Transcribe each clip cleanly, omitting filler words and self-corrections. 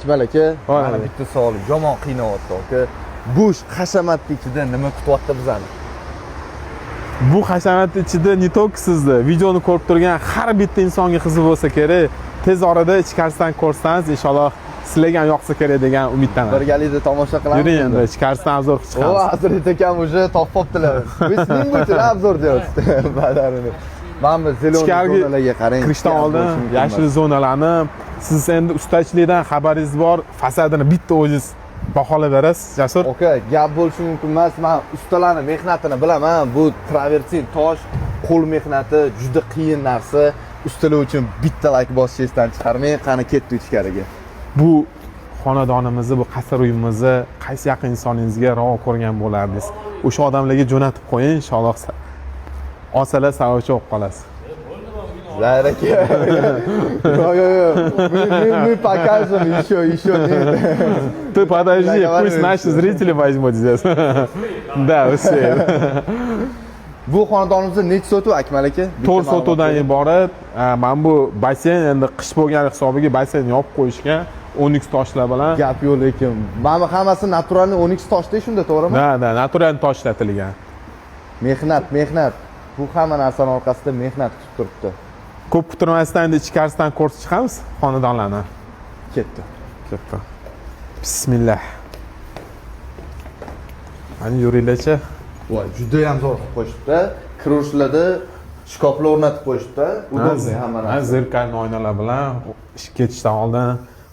Ismoil aka, mana bitta savol yomon qiynayapti aka. Bu hashamatning ichida nima kutyapti bizani? Bu hashamat ichida не только sizni videoni ko'rib turgan har bitta insonga qiziq bo'lsa kerak, tez orada ichkarisidan ko'rsangiz, inshaalloh sizlarga ham yoqsa kerak degan umiddaman. Birgalikda tomosha qilamiz. Yuring endi ichkarisidan obzor qilib O, chiqamiz. Hazrat akam уже topibdilar. Biz ning uchun obzor deyapti. Badarini. Mana bu zelon zonalarga qarang. Kirishdan oldin yashil zonalarni siz endi ustachilikdan xabaringiz bor, fasadini bitta o'zingiz baholab berasiz, Jasur. Aka, gap bo'lishi mumkin emas. Men ustalarning mehnatini bilaman. Bu travertin tosh, qo'l mehnati juda qiyin narsa. Ustalar uchun bitta like bosish esdan chiqarmang. Qani ketdi ichkariga. Bu xonadonimizni, bu qasr uyimizni qaysi yaqin insoningizga ravo ko'rgan bo'lardingiz? O'sha odamlarga jo'natib qo'ying, inshaalloh olsalar savobchi bo'lib qolasiz. Zahir aka. Мы покажем еще нет. Ты подожди, пусть наши зрители возьмут здесь. Да, успеем. Bu xonadonimizda necha sotuv Akmal aka? 4 sotuvdan iborat. Mana bu basseyn endi qish bo'lgani hisobiga basseyn yopib qo'yishgan 12 toshlar bilan. Gap yo'q lekin. Mana hammasi naturalniy 12 toshda shunda, to'g'rimi? Da, natural tosh ishlatilgan. Mehnat. Bu hamma narsaning orqasida mehnat kutib turibdi. Ko'p kutirmasdan endi ichkarisidan ko'rib chiqamiz xonadonlarni. Ketdi. Bismillah. Mana yuringlarcha. Voy, juda ham zo'r qilib qo'yishibdi. Kiruvchilarda shkoflar o'rnatib qo'yishibdi. Udobniy hamma narsa. Zerkalni oynalar bilan ketishdan oldin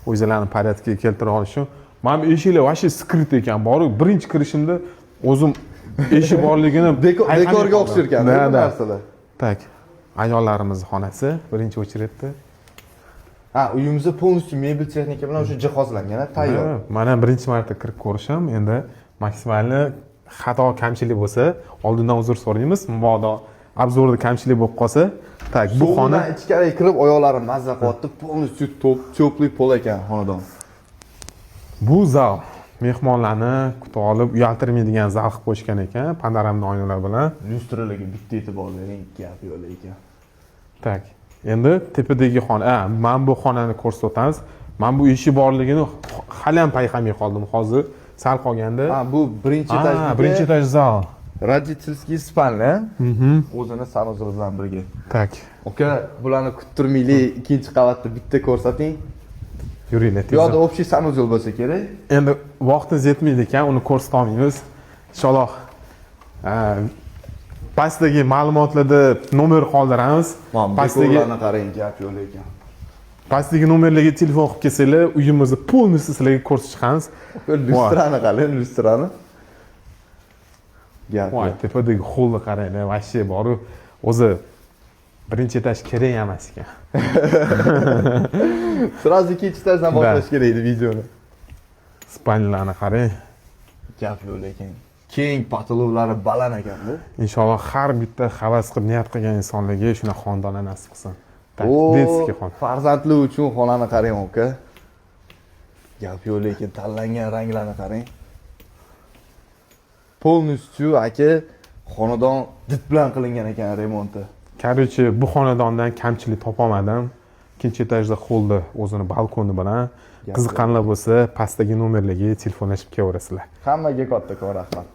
o'zlarini porядкаga keltira olish uchun. Mana bu eshiklar вообще skrit ekan. Borib birinchi kirishimda o'zim eshik borligini dekorga o'xshar ekan bu narsalar. Tak. Ayollarimiz xonasi birinchi o'chiretdi. Ha, uyimizda полностью mebel texnika bilan o'sha jihozlangan, tayyor. Mana birinchi marta kirib ko'rishim, endi maksimalni xato kamchilik bo'lsa, oldindan uzr so'raymiz. Mabodo obzorda kamchilik bo'lib qolsa, tak, bu xona ichkariga kirib oyoqlarim mazza qilyapti, полностью teplый pol ekan xonadon. Bu zal mehmonlarni kutib olib, uyaltirmaydigan zal qilib qo'yishgan ekan, panoramli oynalar bilan. Lyustralarga bitta e'tibor bering, gap yo'q ekan. Tak. Endi tepadagi xona, men bu xonani ko'rsatib o'tamiz. Men bu eshik borligini hali ham payqamay qoldim. Hozir sal qolganda. Ha, bu birinchi etaj. Birinchi etaj zal. Родительский спальня. O'zini sanozor bilan birga. Tak. Aka, bularni kuttirmaylik, ikkinchi qavatda bitta ko'rsating. Yuringlar. Yo'qda общий sanozor bo'lsa kerak. Endi vaqtimiz yetmaydi ekan, uni ko'rsata olmaymiz. Inshaalloh pastdagi ma'lumotlarda nomer qoldiramiz. Pastdagi qarang, gap yo'q ekan. Pastdagi nomerlarga telefon qilib kelsanglar, uyimizni полностью sizlarga ko'rsatib chiqamiz. Lyustrani qarang, lyustrani. Gap. Voy, tepadagi holni qaranglar, вообще boru o'zi birinchi etaj kerak emas ekan. Sразу ikkinchi etajdan boshlash kerak edi videoni. Spalnilarni qarang. Gap yo'q ekan. Keng patologlar baland ekan-da. Inshaalloh har bitta havas qilib niyat qilgan insonlarga shuna xonadon nasib qilsin. Detskiy xon. Farzandli uchun xonani qarang aka. Gap yo'q lekin tanlangan ranglarni qarang. Полностью aka xonadon did bilan qilingan ekan remonti. Короче, bu xonadondan kamchilik topolmadim. Ikkinchi etajda holda o'zini balkoni bilan qiziqqanlar bo'lsa, pastdagi nomerlarga telefonlashib kelaverasizlar. Hammaga kattakon rahmat.